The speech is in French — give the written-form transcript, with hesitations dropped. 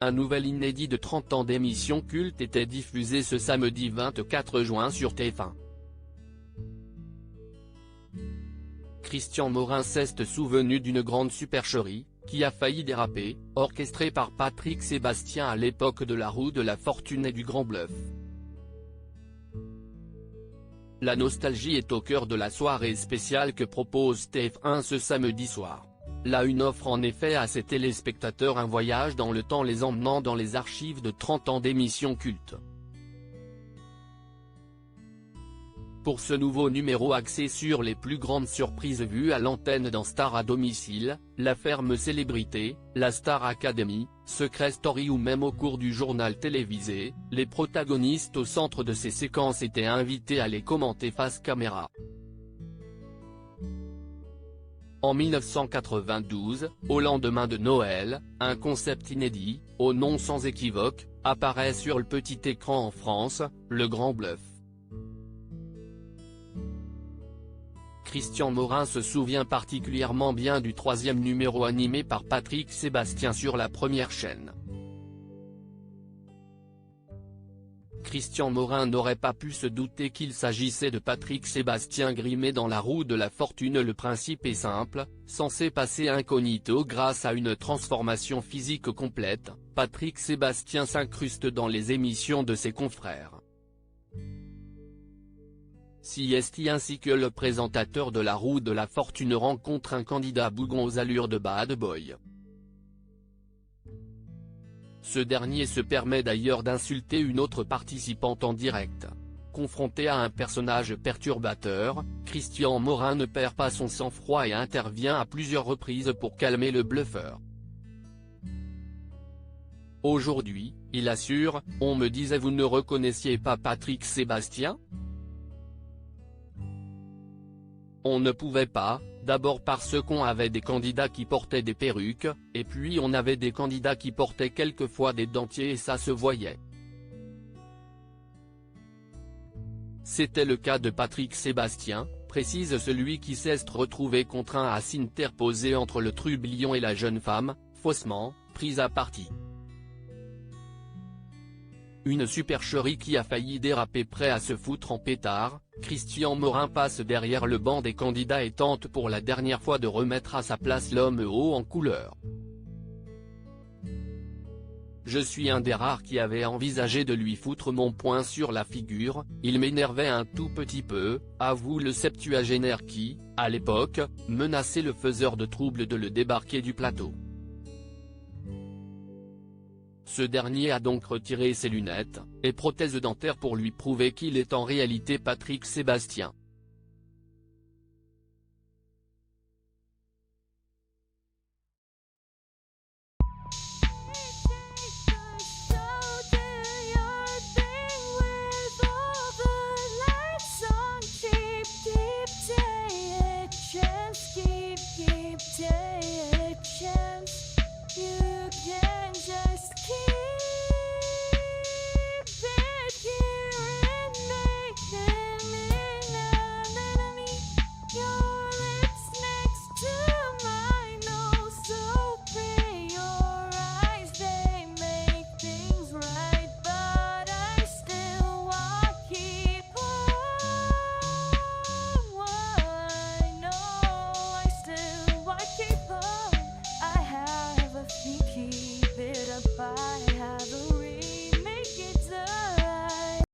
un nouvel inédit de 30 ans d'émission culte était diffusé ce samedi 24 juin sur TF1. Christian Morin s'est souvenu d'une grande supercherie, qui a failli déraper, orchestrée par Patrick Sébastien à l'époque de la roue de la fortune et du Grand Bluff. La nostalgie est au cœur de la soirée spéciale que propose TF1 ce samedi soir. La Une offre en effet à ses téléspectateurs un voyage dans le temps les emmenant dans les archives de 30 ans d'émissions cultes. Pour ce nouveau numéro axé sur les plus grandes surprises vues à l'antenne dans Star à domicile, La Ferme Célébrité, la Star Academy, Secret Story ou même au cours du journal télévisé, les protagonistes au centre de ces séquences étaient invités à les commenter face caméra. En 1992, au lendemain de Noël, un concept inédit, au nom sans équivoque, apparaît sur le petit écran en France, Le Grand Bluff. Christian Morin se souvient particulièrement bien du troisième numéro animé par Patrick Sébastien sur la première chaîne. Christian Morin n'aurait pas pu se douter qu'il s'agissait de Patrick Sébastien grimé dans la roue de la fortune. Le principe est simple, censé passer incognito grâce à une transformation physique complète, Patrick Sébastien s'incruste dans les émissions de ses confrères. Siesti ainsi que le présentateur de la roue de la fortune rencontre un candidat bougon aux allures de bad boy. Ce dernier se permet d'ailleurs d'insulter une autre participante en direct. Confronté à un personnage perturbateur, Christian Morin ne perd pas son sang-froid et intervient à plusieurs reprises pour calmer le bluffeur. Aujourd'hui, il assure, on me disait vous ne reconnaissiez pas Patrick Sébastien ? On ne pouvait pas, d'abord parce qu'on avait des candidats qui portaient des perruques, et puis on avait des candidats qui portaient quelquefois des dentiers et ça se voyait. C'était le cas de Patrick Sébastien, précise celui qui s'est retrouvé contraint à s'interposer entre le trublion et la jeune femme, faussement, prise à partie. Une supercherie qui a failli déraper prêt à se foutre en pétard, Christian Morin passe derrière le banc des candidats et tente pour la dernière fois de remettre à sa place l'homme haut en couleur. Je suis un des rares qui avait envisagé de lui foutre mon poing sur la figure, il m'énervait un tout petit peu, avoue le septuagénaire qui, à l'époque, menaçait le faiseur de troubles de le débarquer du plateau. Ce dernier a donc retiré ses lunettes et prothèses dentaires pour lui prouver qu'il est en réalité Patrick Sébastien.